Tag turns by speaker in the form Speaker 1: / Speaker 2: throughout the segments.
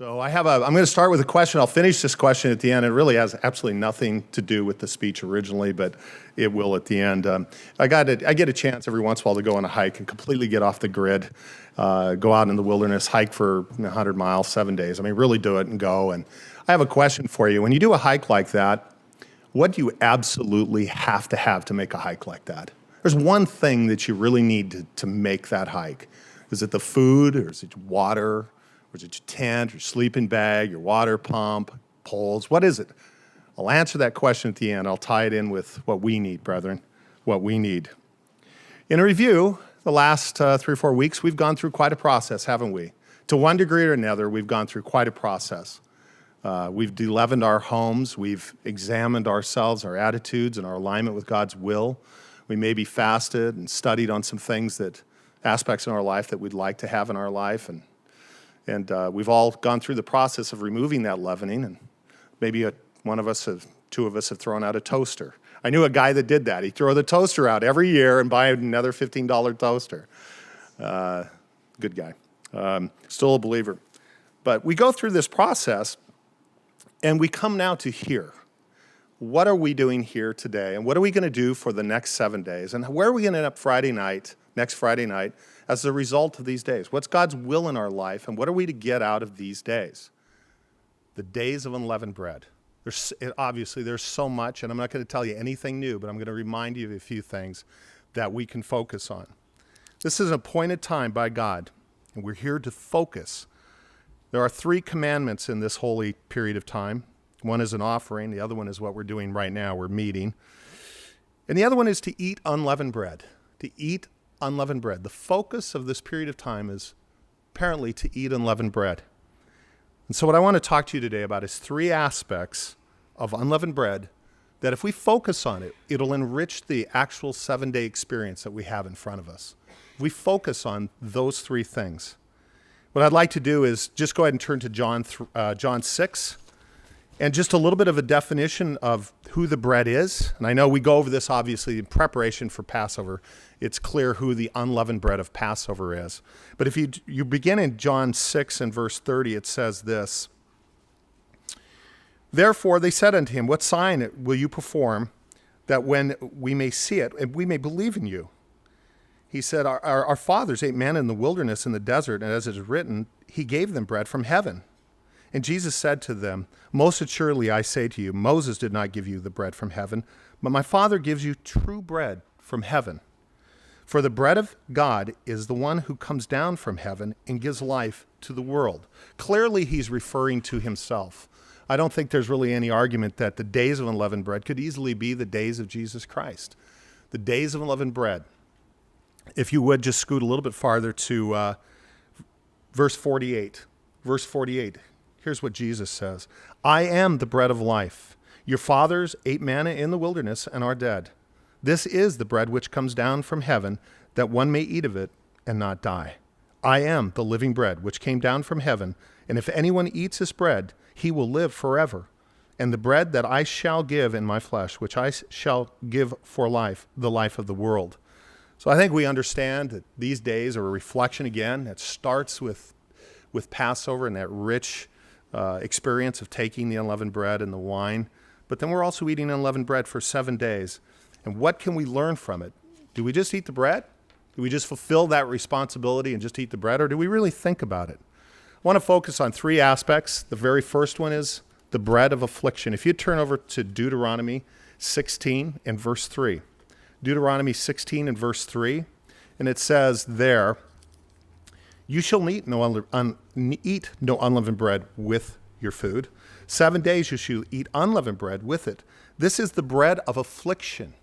Speaker 1: I'm going to start with a question. I'll finish this question at the end. It really has absolutely nothing to do with the speech originally, but it will at the end. I get a chance every once in a while to go on a hike and completely get off the grid, go out in the wilderness, hike for 100 miles, 7 days. I mean, really do it and go. And I have a question for you. When you do a hike like that, what do you absolutely have to make a hike like that? There's one thing that you really need to make that hike. Is it the food, or is it water, or is it your tent, your sleeping bag, your water pump, poles? What is it? I'll answer that question at the end. I'll tie it in with what we need, brethren, what we need. In a review, the last 3 or 4 weeks, we've gone through quite a process, haven't we? To one degree or another, we've gone through quite a process. We've de-leavened our homes. We've examined ourselves, our attitudes, and our alignment with God's will. We maybe fasted and studied on some things aspects in our life that we'd like to have in our life. And we've all gone through the process of removing that leavening. And maybe two of us have thrown out a toaster. I knew a guy that did that. He'd throw the toaster out every year and buy another $15 toaster. Good guy. Still a believer. But we go through this process, and we come now to here. What are we doing here today? And what are we going to do for the next 7 days? And where are we going to end up next Friday night, as a result of these days? What's God's will in our life, and what are we to get out of these days? The days of unleavened bread. Obviously, there's so much, and I'm not going to tell you anything new, but I'm going to remind you of a few things that we can focus on. This is an appointed time by God, and we're here to focus. There are 3 commandments in this holy period of time. One is an offering. The other one is what we're doing right now. We're meeting. And the other one is to eat unleavened bread. To eat unleavened bread. The focus of this period of time is apparently to eat unleavened bread. And so what I want to talk to you today about is 3 aspects of unleavened bread that if we focus on it, it'll enrich the actual 7-day experience that we have in front of us. If we focus on those 3 things. What I'd like to do is just go ahead and turn to John 6. And just a little bit of a definition of who the bread is. And I know we go over this, obviously, in preparation for Passover. It's clear who the unleavened bread of Passover is. But if you begin in John 6 and verse 30, it says this. Therefore they said unto him, what sign will you perform, that when we may see it, and we may believe in you? He said, our fathers ate manna in the wilderness in the desert, and as it is written, he gave them bread from heaven. And Jesus said to them, most assuredly I say to you, Moses did not give you the bread from heaven, but my Father gives you true bread from heaven. For the bread of God is the one who comes down from heaven and gives life to the world. Clearly, he's referring to himself. I don't think there's really any argument that the days of unleavened bread could easily be the days of Jesus Christ. The days of unleavened bread. If you would, just scoot a little bit farther to verse 48. Verse 48. Here's what Jesus says. I am the bread of life. Your fathers ate manna in the wilderness and are dead. This is the bread which comes down from heaven, that one may eat of it and not die. I am the living bread which came down from heaven, and if anyone eats this bread, he will live forever. And the bread that I shall give in my flesh, which I shall give for life, the life of the world. So I think we understand that these days are a reflection again that starts with Passover and that rich experience of taking the unleavened bread and the wine. But then we're also eating unleavened bread for 7 days. And what can we learn from it? Do we just eat the bread? Do we just fulfill that responsibility and just eat the bread? Or do we really think about it? I want to focus on 3 aspects. The very first one is the bread of affliction. If you turn over to Deuteronomy 16 and verse 3. Deuteronomy 16 and verse 3. And it says there, you shall eat no unleavened bread with your food. 7 days you shall eat unleavened bread with it. This is the bread of affliction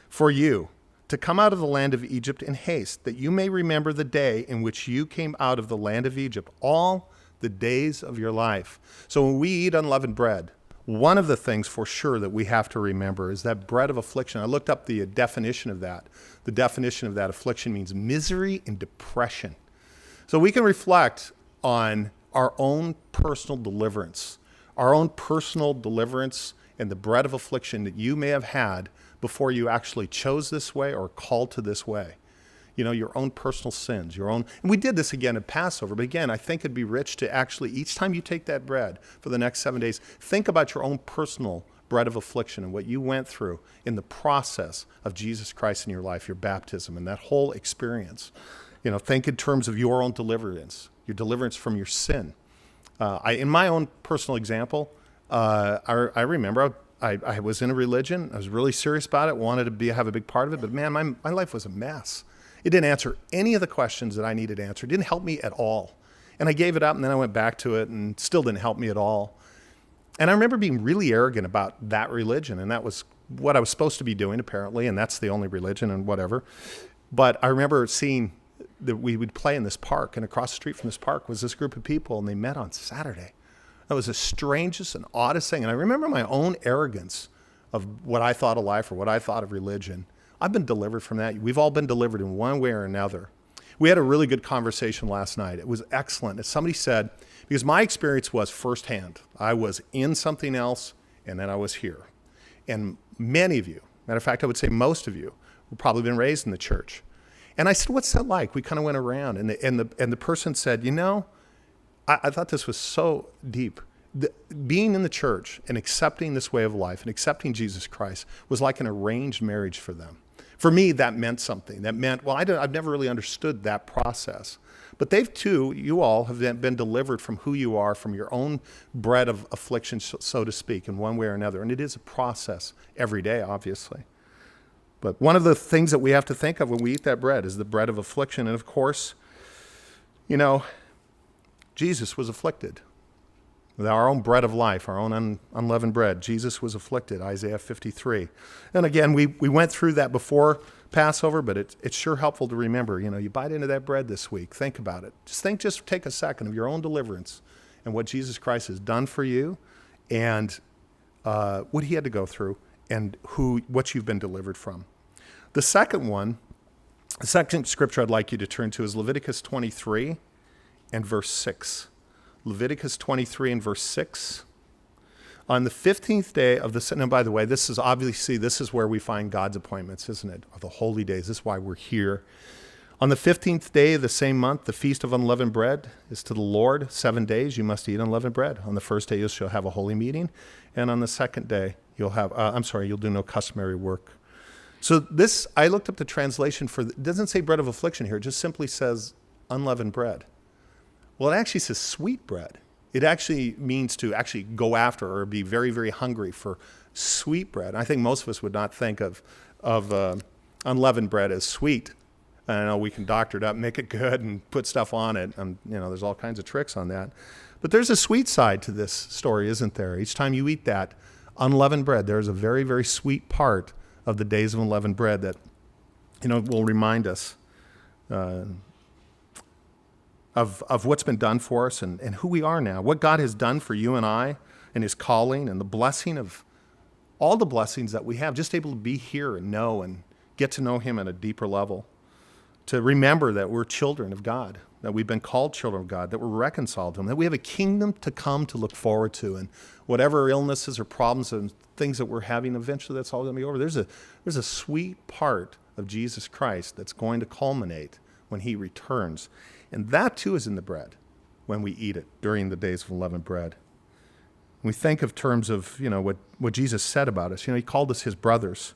Speaker 1: for you, to come out of the land of Egypt in haste, that you may remember the day in which you came out of the land of Egypt, all the days of your life. So when we eat unleavened bread, one of the things for sure that we have to remember is that bread of affliction. I looked up the definition of that. The definition of that affliction means misery and depression. So we can reflect on our own personal deliverance and the bread of affliction that you may have had before you actually chose this way or called to this way. your own personal sins, and we did this again at Passover, but again, I think it'd be rich to actually, each time you take that bread for the next 7 days, think about your own personal bread of affliction and what you went through in the process of Jesus Christ in your life, your baptism, and that whole experience. Think in terms of your own deliverance, your deliverance from your sin. In my own personal example, I remember I was in a religion. I was really serious about it, wanted to have a big part of it, but man, my life was a mess. It didn't answer any of the questions that I needed answered. It didn't help me at all. And I gave it up, and then I went back to it, and still didn't help me at all. And I remember being really arrogant about that religion, and that was what I was supposed to be doing, apparently, and that's the only religion and whatever. But I remember seeing that we would play in this park, and across the street from this park was this group of people, and they met on Saturday. That was the strangest and oddest thing. And I remember my own arrogance of what I thought of life or what I thought of religion. I've been delivered from that. We've all been delivered in one way or another. We had a really good conversation last night. It was excellent. As somebody said, because my experience was firsthand. I was in something else, and then I was here. And many of you, matter of fact, I would say most of you, have probably been raised in the church. And I said, what's that like? We kind of went around, and the person said, I thought this was so deep. Being in the church and accepting this way of life and accepting Jesus Christ was like an arranged marriage for them. For me, that meant something. That meant, I've never really understood that process. But they've too, you all have been delivered from who you are, from your own bread of affliction, so to speak, in one way or another. And it is a process every day, obviously. But one of the things that we have to think of when we eat that bread is the bread of affliction. And of course, Jesus was afflicted. With our own bread of life, our own unleavened bread, Jesus was afflicted, Isaiah 53. And again, we went through that before Passover, but it's sure helpful to remember. You bite into that bread this week. Think about it. Just take a second of your own deliverance and what Jesus Christ has done for you and what he had to go through and what you've been delivered from. The second scripture I'd like you to turn to is Leviticus 23 and verse 6. Leviticus 23 and verse 6. On the 15th day of the, now by the way, this is where we find God's appointments, isn't it? Or the holy days. This is why we're here. On the 15th day of the same month, the feast of unleavened bread is to the Lord. 7 days you must eat unleavened bread. On the first day you shall have a holy meeting. And on the second day you'll do no customary work. So this, I looked up the translation it doesn't say bread of affliction here. It just simply says unleavened bread. Well, it actually says sweet bread. It actually means to actually go after or be very, very hungry for sweet bread. I think most of us would not think of unleavened bread as sweet. I know we can doctor it up, make it good, and put stuff on it. There's all kinds of tricks on that. But there's a sweet side to this story, isn't there? Each time you eat that unleavened bread, there's a very, very sweet part of the days of unleavened bread that, will remind us of what's been done for us and who we are now, what God has done for you and I and his calling and the blessing of all the blessings that we have, just able to be here and know and get to know him at a deeper level, to remember that we're children of God, that we've been called children of God, that we're reconciled to him, that we have a kingdom to come to look forward to, and whatever illnesses or problems and things that we're having, eventually that's all going to be over. There's a sweet part of Jesus Christ that's going to culminate when he returns. And that too is in the bread when we eat it during the days of unleavened bread. We think of terms of, what Jesus said about us. He called us his brothers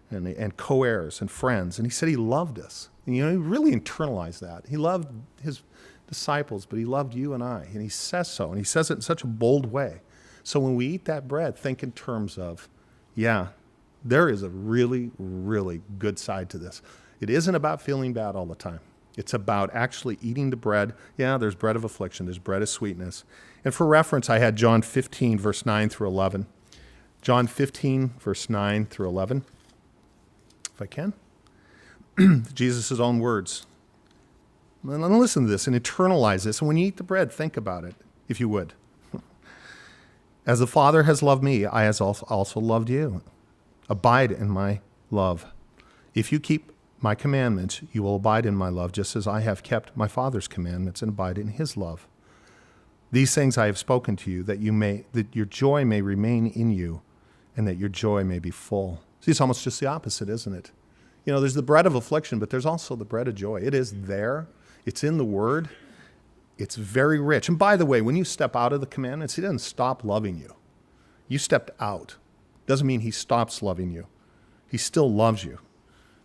Speaker 1: and co-heirs and friends. And he said he loved us. And, he really internalized that. He loved his disciples, but he loved you and I. And he says so. And he says it in such a bold way. So when we eat that bread, think in terms of, there is a really, really good side to this. It isn't about feeling bad all the time. It's about actually eating the bread. There's bread of affliction. There's bread of sweetness. And for reference, I had John 15, verse 9 through 11. John 15, verse 9 through 11. If I can. Jesus' own words. And listen to this and internalize this. And when you eat the bread, think about it, if you would. As the Father has loved me, I has also loved you. Abide in my love. If you keep my commandments, you will abide in my love, just as I have kept my Father's commandments and abide in his love. These things I have spoken to you, that your joy may remain in you, and that your joy may be full. See, it's almost just the opposite, isn't it? There's the bread of affliction, but there's also the bread of joy. It is there. It's in the Word. It's very rich. And by the way, when you step out of the commandments, he doesn't stop loving you. You stepped out. Doesn't mean he stops loving you. He still loves you.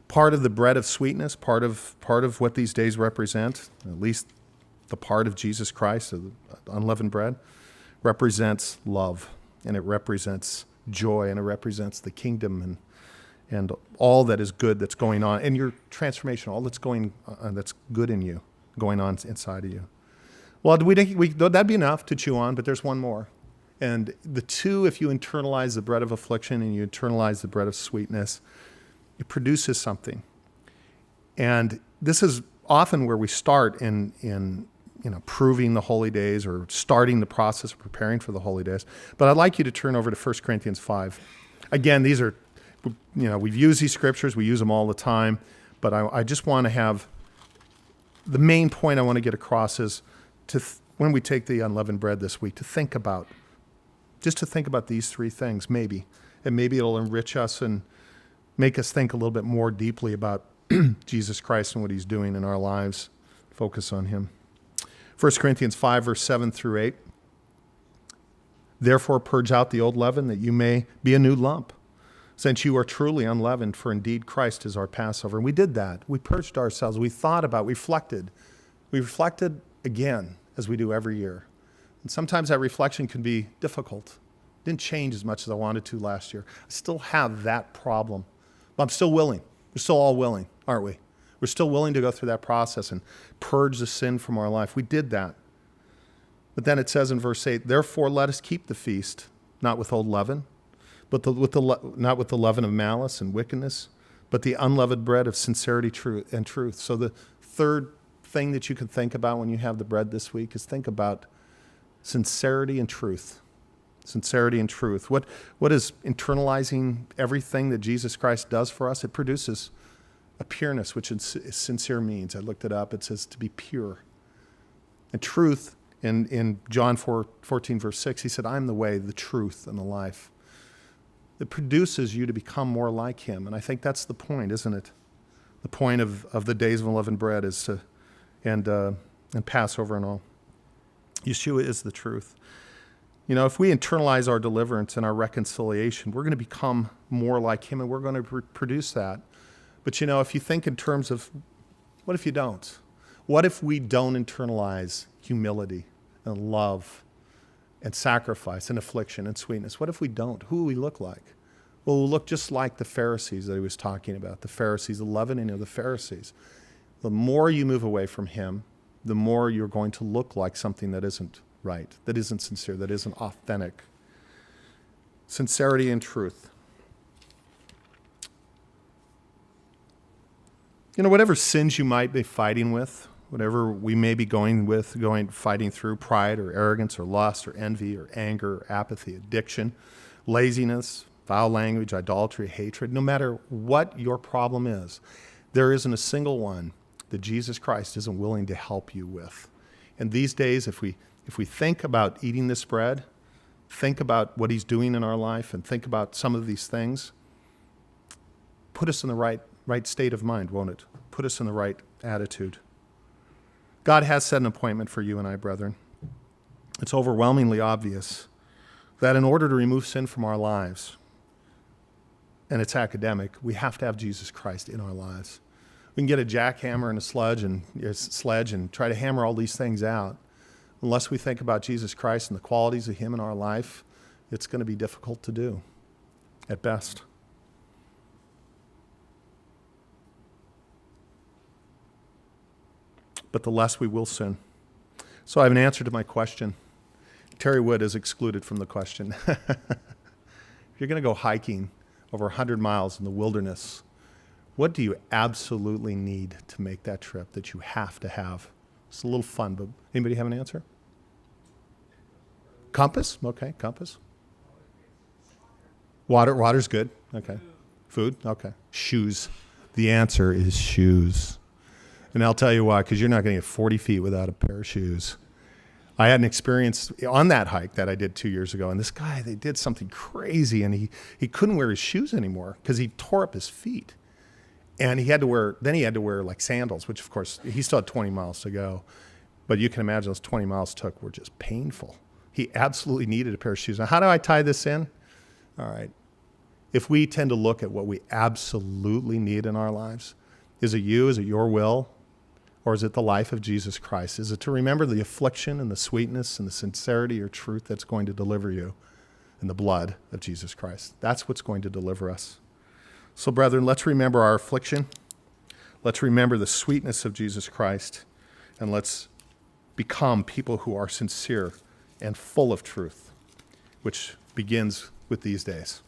Speaker 1: Part of the bread of sweetness, part of what these days represent, at least the part of Jesus Christ, the unleavened bread, represents love, and it represents joy, and it represents the kingdom and all that is good that's going on, and your transformation, all that's going that's good in you, going on inside of you. Well, that'd be enough to chew on, but there's one more. And the two, if you internalize the bread of affliction and you internalize the bread of sweetness, it produces something. And this is often where we start in proving the holy days or starting the process of preparing for the holy days. But I'd like you to turn over to 1 Corinthians 5. Again, these are, we've used these scriptures, we use them all the time, but I just want to have, the main point I want to get across is when we take the unleavened bread this week, to think about these three things, maybe. And maybe it'll enrich us and make us think a little bit more deeply about Jesus Christ and what he's doing in our lives. Focus on him. 1 Corinthians 5, verse 7 through 8. Therefore purge out the old leaven, that you may be a new lump, since you are truly unleavened, for indeed Christ is our Passover. And we did that. We purged ourselves. We thought about, we reflected. We reflected again, as we do every year. And sometimes that reflection can be difficult. Didn't change as much as I wanted to last year. I still have that problem. But I'm still willing. We're still all willing, aren't we? We're still willing to go through that process and purge the sin from our life. We did that. But then it says in verse 8, therefore let us keep the feast, not with old leaven, but not with the leaven of malice and wickedness, but the unleavened bread of sincerity and truth. So the third thing that you can think about when you have the bread this week is think about sincerity and truth. Sincerity and truth. What is internalizing everything that Jesus Christ does for us? It produces a pureness, which sincere means. I looked it up. It says to be pure. And truth, in John 14, verse 6, he said, I'm the way, the truth, and the life. It produces you to become more like him. And I think that's the point, isn't it? The point of the days of unleavened bread is to, and Passover and all. Yeshua is the truth. If we internalize our deliverance and our reconciliation, we're going to become more like him, and we're going to produce that. But if you think in terms of, what if you don't? What if we don't internalize humility and love and sacrifice and affliction and sweetness? What if we don't? Who will we look like? Well, we'll look just like the Pharisees that he was talking about. The Pharisees, the leavening of the Pharisees. The more you move away from him, the more you're going to look like something that isn't right, that isn't sincere, that isn't authentic. Sincerity and truth. Whatever sins you might be fighting with, whatever we may be fighting through, pride or arrogance or lust or envy or anger or apathy, addiction, laziness, foul language, idolatry, hatred, no matter what your problem is, there isn't a single one that Jesus Christ isn't willing to help you with. And these days, if we think about eating this bread, think about what he's doing in our life, and think about some of these things, put us in the right state of mind, won't it? Put us in the right attitude. God has set an appointment for you and I, brethren. It's overwhelmingly obvious that in order to remove sin from our lives, and it's academic, we have to have Jesus Christ in our lives. We can get a jackhammer and a sledge and try to hammer all these things out. Unless we think about Jesus Christ and the qualities of him in our life, it's going to be difficult to do, at best. But the less we will sin. So I have an answer to my question. Terry Wood is excluded from the question. If you're going to go hiking over 100 miles in the wilderness, what do you absolutely need to make that trip that you have to have? It's a little fun, but anybody have an answer? Compass? Okay, compass. Water's good. Okay. Food? Okay. Shoes. The answer is shoes. And I'll tell you why, because you're not going to get 40 feet without a pair of shoes. I had an experience on that hike that I did 2 years ago, and this guy, they did something crazy, and he couldn't wear his shoes anymore because he tore up his feet. And he had to wear like sandals, which of course he still had 20 miles to go. But you can imagine those 20 miles took were just painful. He absolutely needed a pair of shoes. Now, how do I tie this in? All right. If we tend to look at what we absolutely need in our lives, is it you? Is it your will? Or is it the life of Jesus Christ? Is it to remember the affliction and the sweetness and the sincerity or truth that's going to deliver you in the blood of Jesus Christ? That's what's going to deliver us. So, brethren, let's remember our affliction. Let's remember the sweetness of Jesus Christ. And let's become people who are sincere and full of truth, which begins with these days.